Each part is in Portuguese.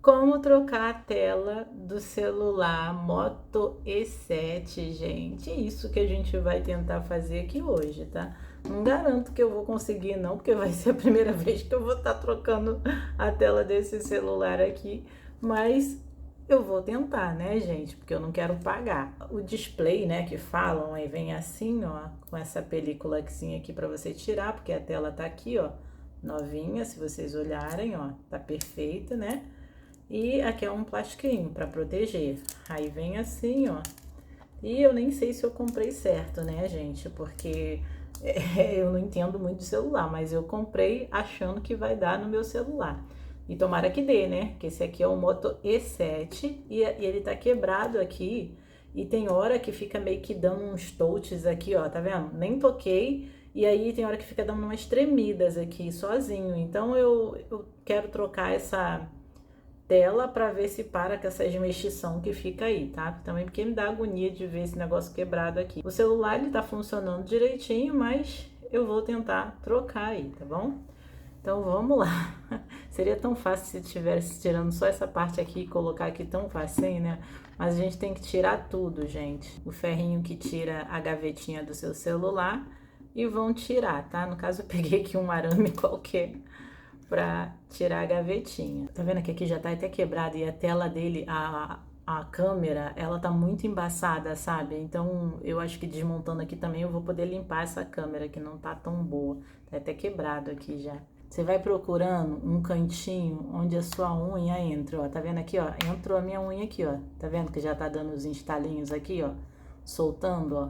Como trocar a tela do celular Moto E7, gente? Isso que a gente vai tentar fazer aqui hoje, tá? Não garanto que eu vou conseguir não, porque vai ser a primeira vez que eu vou estar trocando a tela desse celular aqui, mas eu vou tentar, né, gente? Porque eu não quero pagar. O display, né, que falam, aí vem assim, ó, com essa película aqui para você tirar, porque a tela tá aqui, ó, novinha, se vocês olharem, ó, tá perfeita, né? E aqui é um plastiquinho para proteger. Aí vem assim, ó. E eu nem sei se eu comprei certo, né, gente? Porque eu não entendo muito de celular, mas eu comprei achando que vai dar no meu celular. E tomara que dê, né? Que esse aqui é o Moto E7 e ele tá quebrado aqui. E tem hora que fica meio que dando uns touches aqui, ó, tá vendo? Nem toquei. E aí tem hora que fica dando umas tremidas aqui sozinho. Então eu quero trocar essa tela para ver se para com essa esmexição que fica aí, tá? Também porque me dá agonia de ver esse negócio quebrado aqui. O celular ele tá funcionando direitinho, mas eu vou tentar trocar aí, tá bom? Então vamos lá. Seria tão fácil se tivesse tirando só essa parte aqui e colocar aqui tão fácil, né? Mas a gente tem que tirar tudo, gente. O ferrinho que tira a gavetinha do seu celular e vão tirar, tá? No caso eu peguei aqui um arame qualquer para tirar a gavetinha. Tá vendo que aqui já tá até quebrado e a tela dele, a câmera, ela tá muito embaçada, sabe? Então eu acho que desmontando aqui também eu vou poder limpar essa câmera que não tá tão boa. Tá até quebrado aqui já. Você vai procurando um cantinho onde a sua unha entra, ó. Tá vendo aqui, ó? Entrou a minha unha aqui, ó. Tá vendo que já tá dando os estalinhos aqui, ó? Soltando, ó.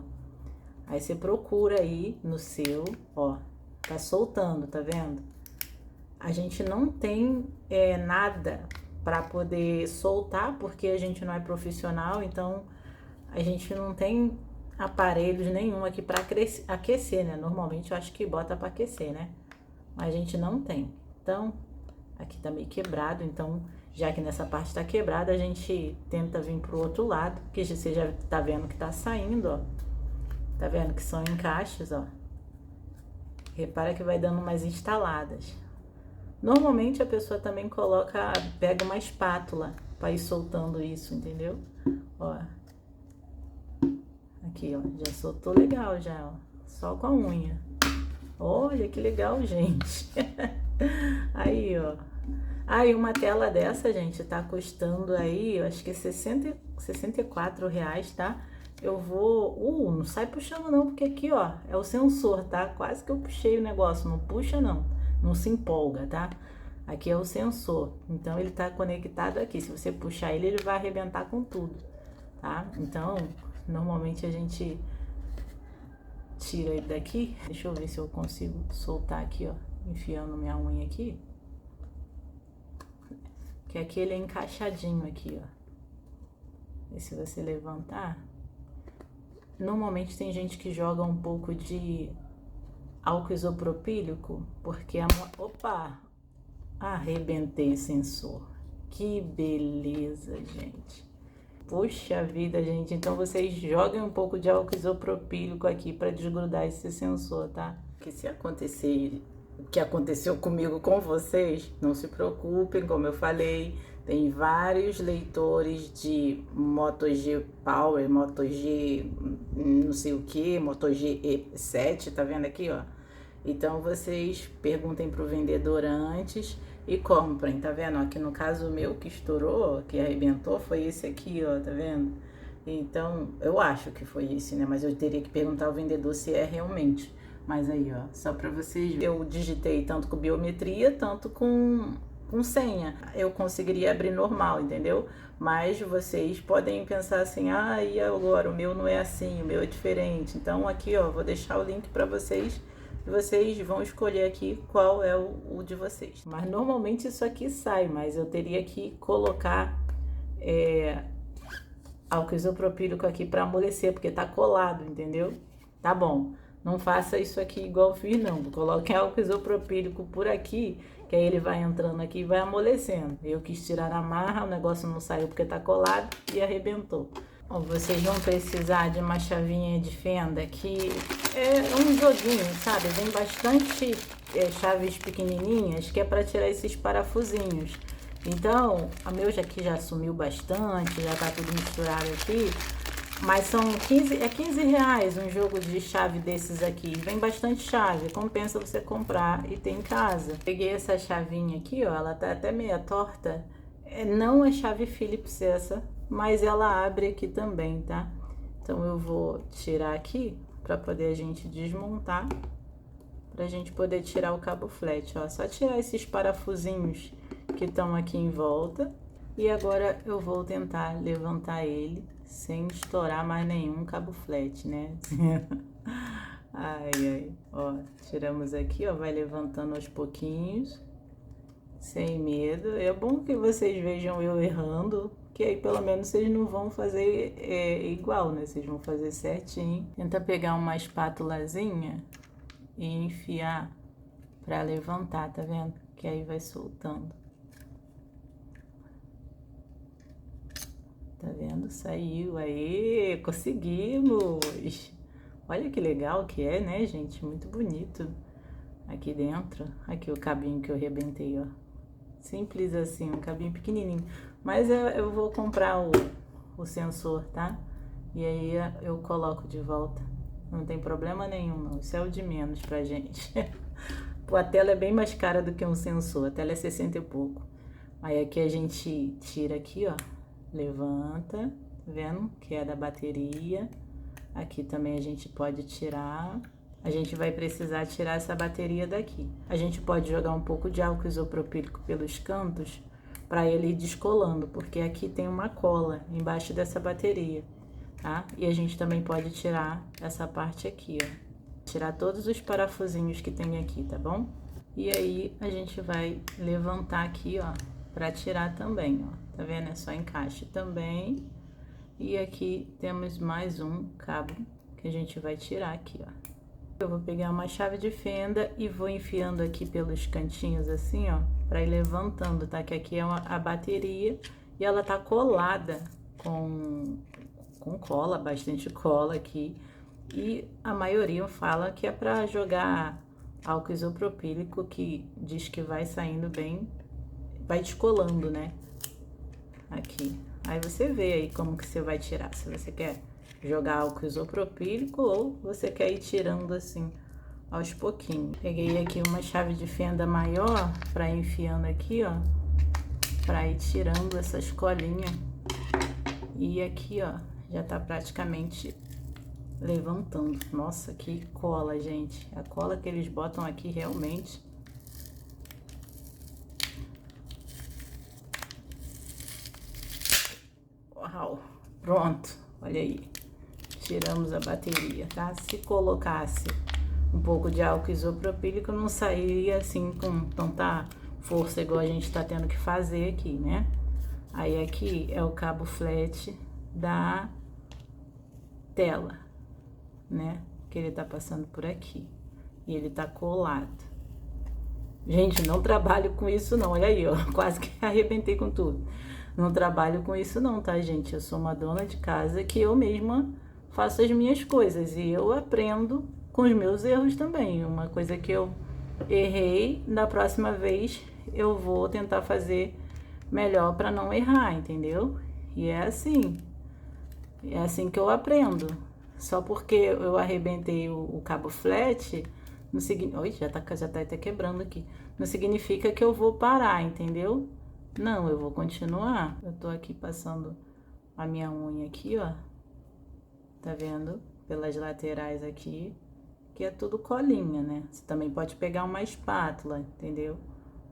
Aí você procura aí no seu, ó. Tá soltando, tá vendo? A gente não tem nada para poder soltar, porque a gente não é profissional, então a gente não tem aparelhos nenhum aqui para aquecer, né? Normalmente eu acho que bota para aquecer, né? Mas a gente não tem. Então, aqui tá meio quebrado, então já que nessa parte tá quebrada, a gente tenta vir pro outro lado, que você já tá vendo que tá saindo, ó. Tá vendo que são encaixes, ó. Repara que vai dando umas instaladas. Normalmente a pessoa também pega uma espátula para ir soltando isso, entendeu? Ó. Aqui, ó, já soltou legal já, ó. Só com a unha. Olha que legal, gente. Aí, ó. Aí uma tela dessa, gente, tá custando aí, eu acho que 64 reais, tá? Eu vou... não sai puxando não, porque aqui, ó, é o sensor, tá? Quase que eu puxei o negócio, não puxa não. Não se empolga, tá? Aqui é o sensor, então ele tá conectado aqui. Se você puxar ele, ele vai arrebentar com tudo, tá? Então, normalmente a gente tira ele daqui. Deixa eu ver se eu consigo soltar aqui, ó, enfiando minha unha aqui. Que aqui ele é encaixadinho aqui, ó. E se você levantar, normalmente tem gente que joga um pouco de álcool isopropílico, porque opa, arrebentei sensor. Que beleza, gente. Puxa vida, gente. Então vocês joguem um pouco de álcool isopropílico aqui para desgrudar esse sensor, tá? Que se acontecer o que aconteceu comigo com vocês, não se preocupem, como eu falei, tem vários leitores de Moto G Power, Moto G não sei o que, Moto G E7, tá vendo aqui, ó? Então vocês perguntem pro vendedor antes e comprem, tá vendo? Aqui no caso o meu que estourou, que arrebentou, foi esse aqui, ó, tá vendo? Então, eu acho que foi esse, né? Mas eu teria que perguntar ao vendedor se é realmente. Mas aí, ó, só pra vocês verem, eu digitei tanto com biometria, tanto com senha. Eu conseguiria abrir normal, entendeu? Mas vocês podem pensar assim, ah, e agora o meu não é assim, o meu é diferente. Então aqui, ó, vou deixar o link pra vocês e vocês vão escolher aqui qual é o de vocês. Mas normalmente isso aqui sai, mas eu teria que colocar álcool isopropílico aqui para amolecer, porque tá colado, entendeu? Tá bom. Não faça isso aqui igual eu fiz, não. Coloque álcool isopropílico por aqui, que aí ele vai entrando aqui e vai amolecendo. Eu quis tirar a marra, o negócio não saiu porque tá colado e arrebentou. Bom, vocês vão precisar de uma chavinha de fenda que é um joguinho, sabe? Vem bastante chaves pequenininhas que é para tirar esses parafusinhos. Então, a meu aqui já sumiu bastante, já tá tudo misturado aqui. Mas são 15 reais um jogo de chave desses aqui. Vem bastante chave, compensa você comprar e ter em casa. Peguei essa chavinha aqui, ó, ela tá até meia torta. Não é chave Phillips essa, mas ela abre aqui também, tá? Então eu vou tirar aqui para poder a gente desmontar, pra gente poder tirar o cabo flat, ó. Só tirar esses parafusinhos que estão aqui em volta. E agora eu vou tentar levantar ele sem estourar mais nenhum cabo flat, né? Ai, ai, ó, tiramos aqui, ó, vai levantando aos pouquinhos, sem medo. É bom que vocês vejam eu errando, que aí pelo menos vocês não vão fazer igual, né? Vocês vão fazer certinho. Tenta pegar uma espátulazinha e enfiar pra levantar, tá vendo? Que aí vai soltando. Tá vendo? Saiu. Aê, conseguimos! Olha que legal que é, né, gente? Muito bonito. Aqui dentro. Aqui o cabinho que eu arrebentei, ó. Simples assim, um cabinho pequenininho. Mas eu vou comprar o sensor, tá? E aí eu coloco de volta. Não tem problema nenhum, não. Isso é o de menos pra gente. Pô, a tela é bem mais cara do que um sensor. A tela é 60 e pouco. Aí aqui a gente tira aqui, ó. Levanta, tá vendo? Que é da bateria. Aqui também a gente pode tirar. A gente vai precisar tirar essa bateria daqui. A gente pode jogar um pouco de álcool isopropílico pelos cantos para ele ir descolando, porque aqui tem uma cola embaixo dessa bateria, tá? E a gente também pode tirar essa parte aqui, ó. Tirar todos os parafusinhos que tem aqui, tá bom? E aí a gente vai levantar aqui, ó, para tirar também, ó. Tá vendo? É só encaixe também. E aqui temos mais um cabo que a gente vai tirar aqui, ó. Eu vou pegar uma chave de fenda e vou enfiando aqui pelos cantinhos assim, ó, para ir levantando, tá? Que aqui é a bateria e ela tá colada com cola, bastante cola aqui. E a maioria fala que é para jogar álcool isopropílico, que diz que vai saindo bem, vai descolando, né? Aqui. Aí você vê aí como que você vai tirar, se você quer jogar álcool isopropílico ou você quer ir tirando assim aos pouquinhos. Peguei aqui uma chave de fenda maior para ir enfiando aqui, ó, para ir tirando essas colinhas. E aqui, ó, já tá praticamente levantando. Nossa, que cola, gente. A cola que eles botam aqui realmente. Uau, pronto, olha aí. Tiramos a bateria, tá? Se colocasse um pouco de álcool isopropílico, não sairia assim com tanta força igual a gente tá tendo que fazer aqui, né? Aí aqui é o cabo flat da tela, né? Que ele tá passando por aqui. E ele tá colado. Gente, não trabalho com isso não, olha aí, ó. Quase que arrebentei com tudo. Não trabalho com isso não, tá, gente? Eu sou uma dona de casa que eu mesma faço as minhas coisas e eu aprendo com os meus erros também. Uma coisa que eu errei, da próxima vez eu vou tentar fazer melhor para não errar, entendeu? E é assim que eu aprendo. Só porque eu arrebentei o cabo flat, não significa... Oi, já tá até quebrando aqui. Não significa que eu vou parar, entendeu? Não, eu vou continuar. Eu tô aqui passando a minha unha aqui, ó. Tá vendo? Pelas laterais aqui, que é tudo colinha, né? Você também pode pegar uma espátula, entendeu?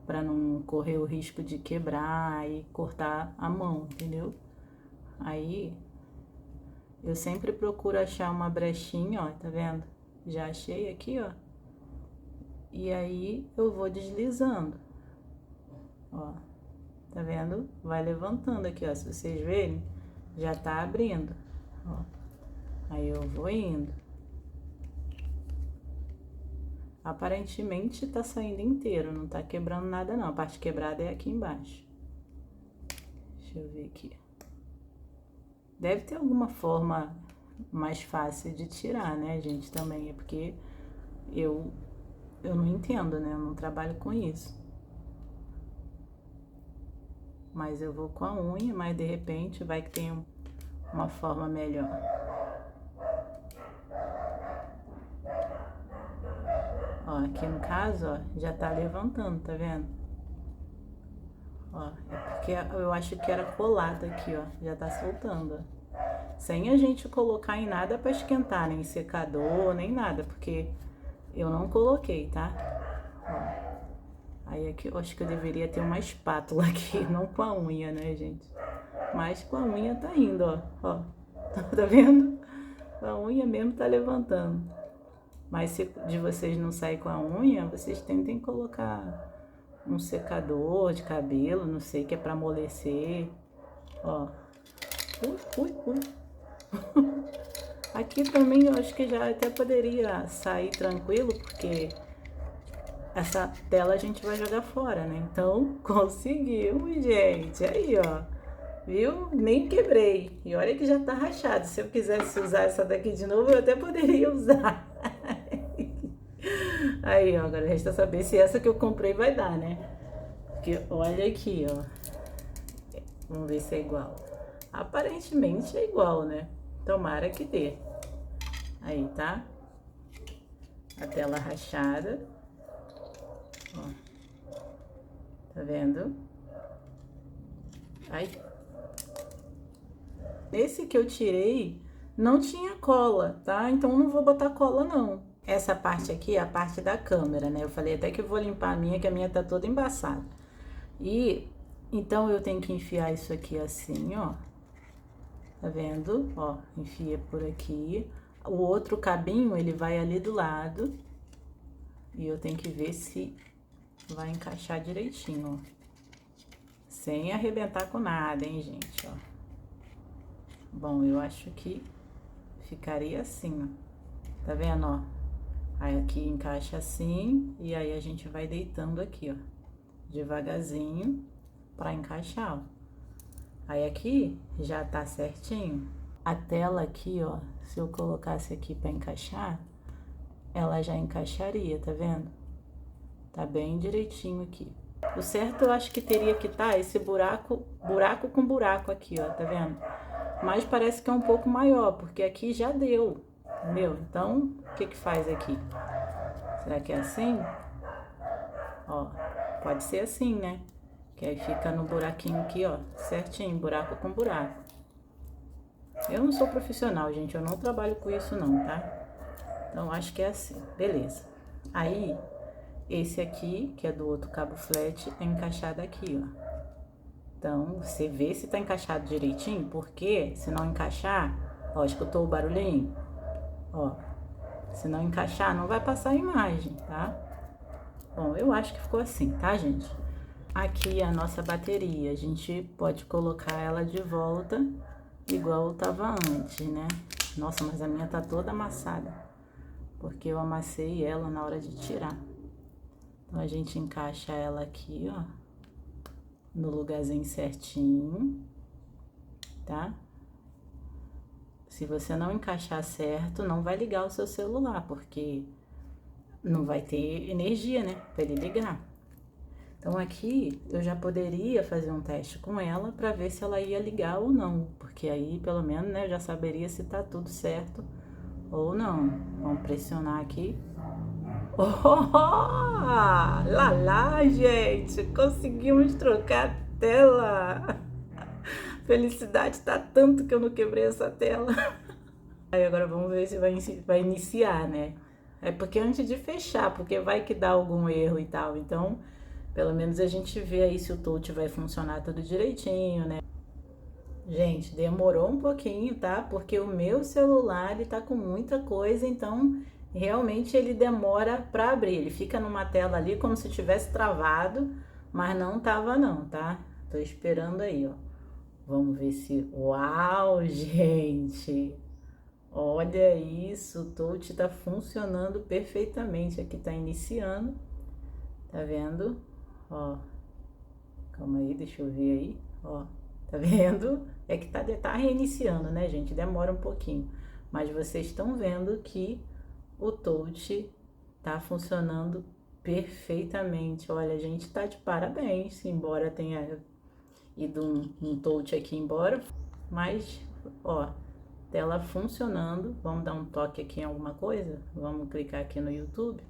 Pra não correr o risco de quebrar e cortar a mão, entendeu? Aí, eu sempre procuro achar uma brechinha, ó, tá vendo? Já achei aqui, ó. E aí, eu vou deslizando, ó. Tá vendo? Vai levantando aqui, ó. Se vocês verem, já tá abrindo, ó. Aí eu vou indo. Aparentemente tá saindo inteiro, não tá quebrando nada não. A parte quebrada é aqui embaixo. Deixa eu ver aqui. Deve ter alguma forma mais fácil de tirar, né, gente? Também é porque eu não entendo, né? Eu não trabalho com isso. mas eu vou com a unha, mas de repente vai que tem uma forma melhor. Ó, aqui no caso, ó, já tá levantando, tá vendo? Ó, é porque eu acho que era colado aqui, ó, já tá soltando, ó. Sem a gente colocar em nada pra esquentar, nem secador, nem nada, porque eu não coloquei, tá? Ó. Aí aqui eu acho que eu deveria ter uma espátula aqui, não com a unha, né, gente? Mas com a unha tá indo, ó. Ó. Tá vendo? A unha mesmo tá levantando. Mas se de vocês não sair com a unha, vocês tentem colocar um secador de cabelo, não sei, que é pra amolecer. Ó. Ui. Aqui também eu acho que já até poderia sair tranquilo, porque essa tela a gente vai jogar fora, né? Então, conseguimos, gente. Aí, ó. Viu? Nem quebrei. E olha que já tá rachado. Se eu quisesse usar essa daqui de novo, eu até poderia usar. Aí, ó. Agora resta saber se essa que eu comprei vai dar, né? Porque olha aqui, ó. Vamos ver se é igual. Aparentemente é igual, né? Tomara que dê. Aí, tá? A tela rachada. Ó. Tá vendo? Ai. Nesse que eu tirei, não tinha cola, tá? Então não vou botar cola, não. Essa parte aqui é a parte da câmera, né? Eu falei até que eu vou limpar a minha, que a minha tá toda embaçada. E, então eu tenho que enfiar isso aqui assim, ó. Tá vendo? Ó, enfia por aqui. O outro cabinho, ele vai ali do lado. E eu tenho que ver se vai encaixar direitinho, ó. Sem arrebentar com nada, hein, gente, ó. Bom, eu acho que ficaria assim, ó. Tá vendo, ó? Aí aqui encaixa assim, e aí a gente vai deitando aqui, ó. Devagarzinho, pra encaixar, ó. Aí aqui já tá certinho. A tela aqui, ó, se eu colocasse aqui pra encaixar, ela já encaixaria, tá vendo? Tá bem direitinho aqui. O certo eu acho que teria que estar esse buraco com buraco aqui, ó, tá vendo? Mas parece que é um pouco maior, porque aqui já deu, entendeu? Então, o que que faz aqui? Será que é assim? Ó, pode ser assim, né? Que aí fica no buraquinho aqui, ó, certinho, buraco com buraco. Eu não sou profissional, gente, eu não trabalho com isso não, tá? Então, acho que é assim, beleza. Aí, esse aqui, que é do outro cabo flat, é encaixado aqui, ó. Então, você vê se tá encaixado direitinho, porque se não encaixar, ó, escutou o barulhinho? Ó, se não encaixar, não vai passar a imagem, tá? Bom, eu acho que ficou assim, tá, gente? Aqui é a nossa bateria, a gente pode colocar ela de volta, igual tava antes, né? Nossa, mas a minha tá toda amassada, porque eu amassei ela na hora de tirar. Então, a gente encaixa ela aqui, ó, no lugarzinho certinho, tá? Se você não encaixar certo, não vai ligar o seu celular, porque não vai ter energia, né, para ele ligar. Então aqui eu já poderia fazer um teste com ela para ver se ela ia ligar ou não, porque aí pelo menos, né, eu já saberia se tá tudo certo ou não. Vamos pressionar aqui. Oh, lá, gente, conseguimos trocar a tela. Felicidade tá tanto que eu não quebrei essa tela. Aí agora vamos ver se vai iniciar, né? É porque antes de fechar, porque vai que dá algum erro e tal. Então, pelo menos a gente vê aí se o touch vai funcionar tudo direitinho, né? Gente, demorou um pouquinho, tá? Porque o meu celular, ele tá com muita coisa, então realmente ele demora pra abrir. Ele fica numa tela ali como se tivesse travado, mas não tava não, tá? Tô esperando aí, ó. Vamos ver se... Uau, gente! Olha isso, o touch tá funcionando perfeitamente. Aqui tá iniciando, tá vendo? Ó, calma aí, deixa eu ver aí, ó, tá vendo? É que tá reiniciando, né, gente? Demora um pouquinho, mas vocês estão vendo que o touch tá funcionando perfeitamente. Olha, a gente tá de parabéns, embora tenha e de um touch aqui embora. Mas, ó, tela funcionando. Vamos dar um toque aqui em alguma coisa? Vamos clicar aqui no YouTube.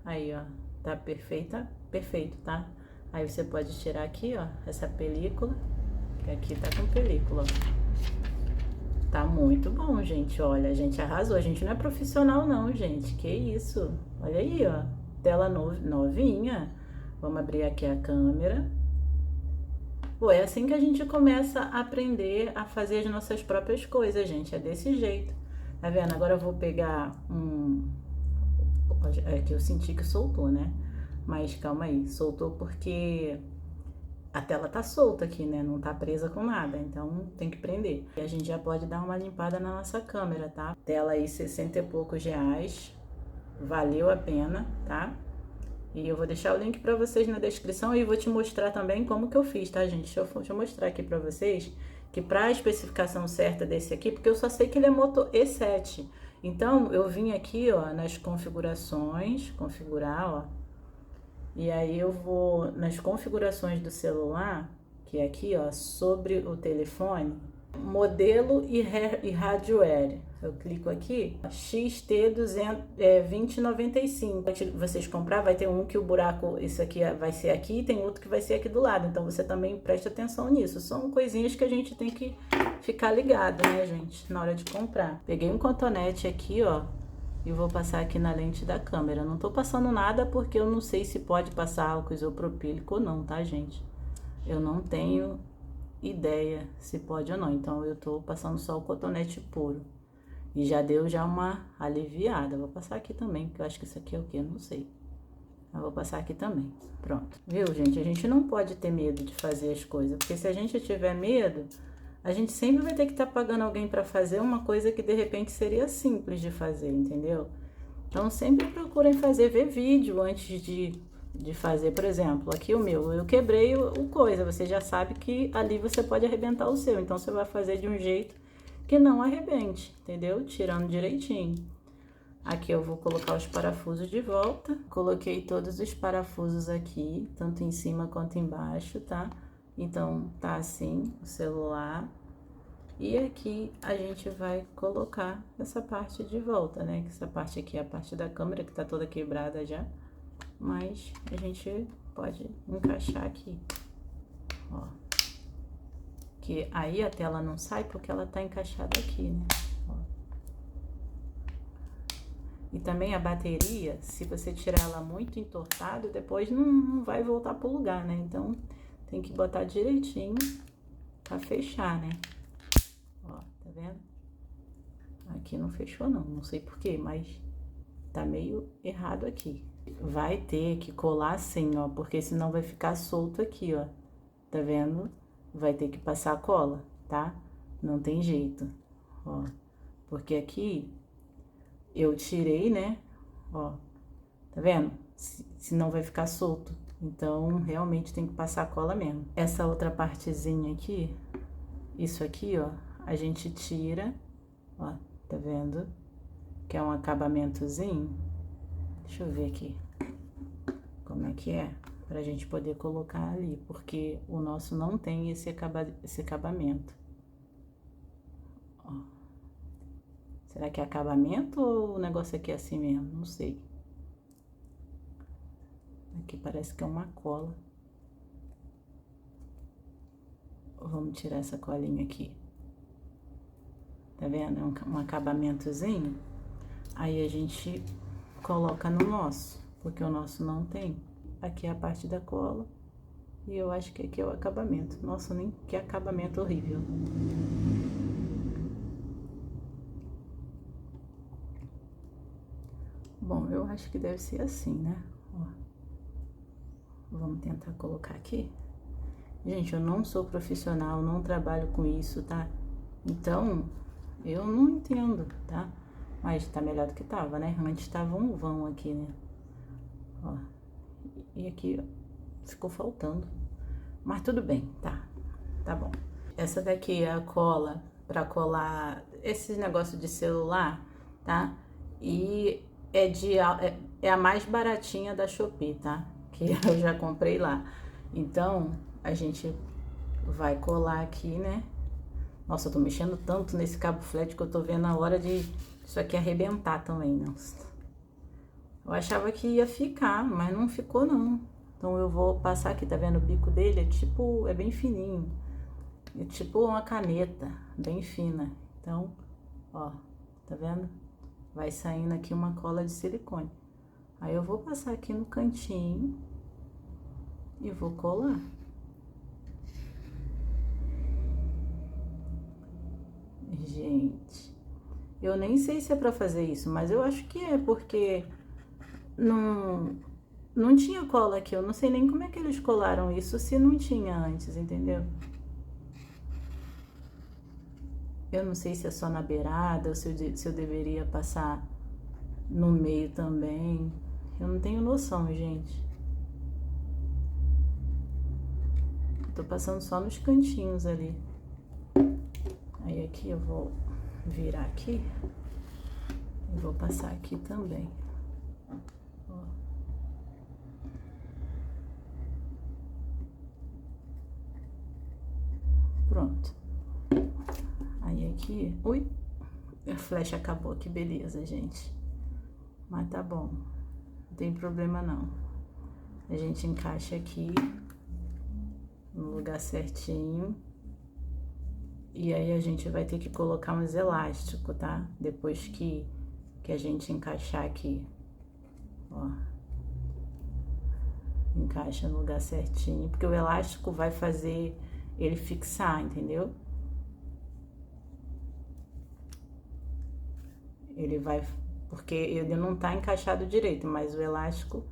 Aí, ó, tá perfeito, tá? Aí você pode tirar aqui, ó, essa película, que aqui tá com película, ó. Tá muito bom, gente, olha, a gente arrasou. A gente não é profissional não, gente, que isso. Olha aí, ó, tela novinha. Vamos abrir aqui a câmera. Pô, é assim que a gente começa a aprender a fazer as nossas próprias coisas, gente, é desse jeito. Tá vendo? Agora eu vou pegar é que eu senti que soltou, né? Mas calma aí, soltou porque a tela tá solta aqui, né? Não tá presa com nada, então tem que prender. E a gente já pode dar uma limpada na nossa câmera, tá? Tela aí, 60 e poucos reais. Valeu a pena, tá? E eu vou deixar o link pra vocês na descrição e vou te mostrar também como que eu fiz, tá, gente? Deixa eu mostrar aqui pra vocês que pra especificação certa desse aqui, porque eu só sei que ele é Moto E7. Então, eu vim aqui, ó, nas configurações, configurar, ó. E aí eu vou nas configurações do celular, que é aqui, ó, sobre o telefone, modelo e hardware. Eu clico aqui, XT2095. Vocês comprar, vai ter um que o buraco, isso aqui vai ser aqui, e tem outro que vai ser aqui do lado. Então você também presta atenção nisso. São coisinhas que a gente tem que ficar ligado, né, gente, na hora de comprar. Peguei um cotonete aqui, ó, e vou passar aqui na lente da câmera. Não tô passando nada porque eu não sei se pode passar álcool isopropílico ou não, tá, gente? Eu não tenho ideia se pode ou não, então eu tô passando só o cotonete puro. E já deu uma aliviada. Vou passar aqui também, porque eu acho que isso aqui é o quê? Eu não sei. Eu vou passar aqui também. Pronto. Viu, gente? A gente não pode ter medo de fazer as coisas, porque se a gente tiver medo, a gente sempre vai ter que estar pagando alguém para fazer uma coisa que de repente seria simples de fazer, entendeu? Então sempre procurem ver vídeo antes de fazer. Por exemplo, aqui o meu, eu quebrei o coisa, você já sabe que ali você pode arrebentar o seu, então você vai fazer de um jeito que não arrebente, entendeu? Tirando direitinho. Aqui eu vou colocar os parafusos de volta. Coloquei todos os parafusos aqui, tanto em cima quanto embaixo, tá? Então, tá assim o celular. E aqui a gente vai colocar essa parte de volta, né? Que essa parte aqui é a parte da câmera, que tá toda quebrada já. Mas a gente pode encaixar aqui, ó. Que aí a tela não sai porque ela tá encaixada aqui, né? Ó. E também a bateria, se você tirar ela muito entortada, depois não vai voltar pro lugar, né? Então, tem que botar direitinho pra fechar, né? Ó, tá vendo? Aqui não fechou não, não sei porquê, mas tá meio errado aqui. Vai ter que colar assim, ó, porque senão vai ficar solto aqui, ó. Tá vendo? Vai ter que passar a cola, tá? Não tem jeito, ó. Porque aqui eu tirei, né? Ó, tá vendo? Senão vai ficar solto. Então, realmente tem que passar a cola mesmo. Essa outra partezinha aqui, isso aqui, ó, a gente tira, ó, tá vendo? Que é um acabamentozinho. Deixa eu ver aqui como é que é, pra gente poder colocar ali, porque o nosso não tem esse acabamento. Ó. Será que é acabamento ou o negócio aqui é assim mesmo? Não sei. Aqui parece que é uma cola. Vamos tirar essa colinha aqui. Tá vendo? É um acabamentozinho. Aí a gente coloca no nosso, porque o nosso não tem. Aqui é a parte da cola. E eu acho que aqui é o acabamento. Nossa, nem que acabamento horrível. Bom, eu acho que deve ser assim, né? Ó. Vamos tentar colocar aqui. Gente, eu não sou profissional, não trabalho com isso, tá? Então, eu não entendo, tá? Mas tá melhor do que tava, né? Antes tava um vão aqui, né? Ó. E aqui, ó, ficou faltando. Mas tudo bem, tá? Tá bom. Essa daqui é a cola pra colar esse negócio de celular, tá? E é a mais baratinha da Shopee, tá? Que eu já comprei lá. Então, a gente vai colar aqui, né? Nossa, eu tô mexendo tanto nesse cabo flat que eu tô vendo a hora de isso aqui arrebentar também, não. Eu achava que ia ficar, mas não ficou não. Então eu vou passar aqui, tá vendo o bico dele? É tipo, é bem fininho. É tipo uma caneta, bem fina. Então, ó, tá vendo? Vai saindo aqui uma cola de silicone. Aí eu vou passar aqui no cantinho e vou colar. Gente, eu nem sei se é pra fazer isso, mas eu acho que é, porque não, não tinha cola aqui. Eu não sei nem como é que eles colaram isso se não tinha antes, entendeu? Eu não sei se é só na beirada ou se eu deveria passar no meio também. Eu não tenho noção, gente. Tô passando só nos cantinhos ali. Aí aqui eu vou virar aqui e vou passar aqui também. Ó. Pronto. Aí aqui, ui, a flecha acabou, que beleza, gente. Mas tá bom, não tem problema não. A gente encaixa aqui no lugar certinho. E aí a gente vai ter que colocar uns elásticos, tá? Depois que a gente encaixar aqui, ó. Encaixa no lugar certinho, porque o elástico vai fazer ele fixar, entendeu? Ele vai, porque ele não tá encaixado direito, mas o elástico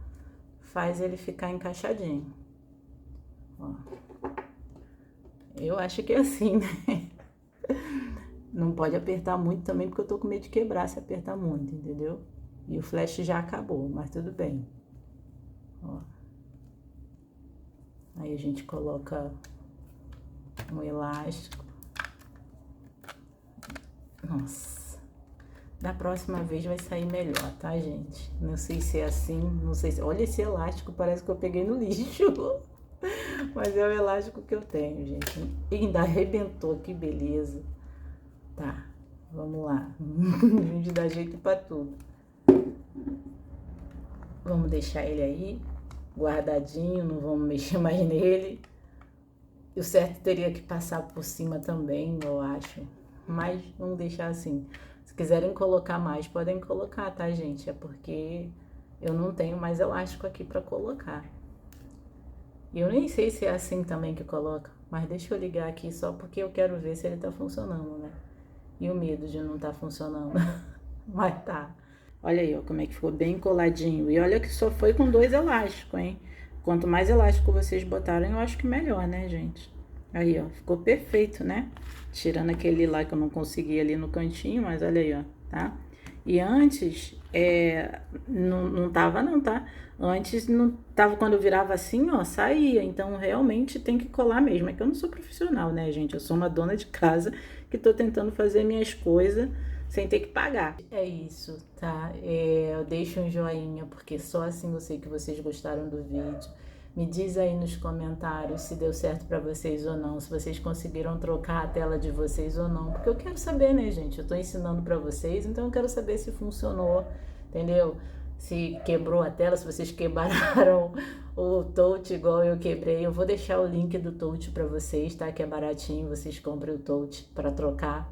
faz ele ficar encaixadinho. Ó. Eu acho que é assim, né? Não pode apertar muito também, porque eu tô com medo de quebrar se apertar muito, entendeu? E o flash já acabou, mas tudo bem. Ó. Aí a gente coloca um elástico. Nossa. Da próxima vez vai sair melhor, tá, gente? Não sei se é assim, não sei se... Olha esse elástico, parece que eu peguei no lixo. Mas é o elástico que eu tenho, gente. E ainda arrebentou, que beleza. Tá, vamos lá. A gente dá jeito pra tudo. Vamos deixar ele aí, guardadinho, não vamos mexer mais nele. E o certo teria que passar por cima também, eu acho. Mas vamos deixar assim. Se quiserem colocar mais, podem colocar, tá, gente? É porque eu não tenho mais elástico aqui pra colocar. E eu nem sei se é assim também que coloca, mas deixa eu ligar aqui só porque eu quero ver se ele tá funcionando, né? E o medo de não tá funcionando. Mas tá. Olha aí, ó, como é que ficou bem coladinho. E olha que só foi com 2 elásticos, hein? Quanto mais elástico vocês botarem, eu acho que melhor, né, gente? Aí, ó, ficou perfeito, né? Tirando aquele lá que eu não consegui ali no cantinho, mas olha aí, ó, tá? E antes, não tava não, tá? Antes não tava, quando eu virava assim, ó, saía. Então, realmente tem que colar mesmo. É que eu não sou profissional, né, gente? Eu sou uma dona de casa que tô tentando fazer minhas coisas sem ter que pagar. É isso, tá? Eu deixo um joinha, porque só assim eu sei que vocês gostaram do vídeo. Me diz aí nos comentários se deu certo pra vocês ou não, se vocês conseguiram trocar a tela de vocês ou não, porque eu quero saber, né, gente? Eu tô ensinando pra vocês, então eu quero saber se funcionou, entendeu? Se quebrou a tela, se vocês quebraram o touch igual eu quebrei. Eu vou deixar o link do touch pra vocês, tá? Que é baratinho, vocês comprem o touch pra trocar.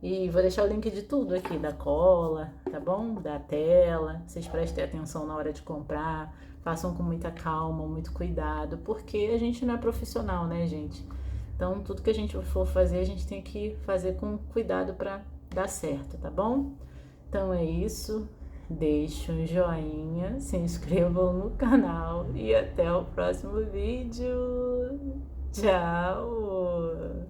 E vou deixar o link de tudo aqui, da cola, tá bom? Da tela. Vocês prestem atenção na hora de comprar. Façam com muita calma, muito cuidado, porque a gente não é profissional, né, gente? Então, tudo que a gente for fazer, a gente tem que fazer com cuidado pra dar certo, tá bom? Então é isso. Deixe um joinha, se inscrevam no canal e até o próximo vídeo. Tchau!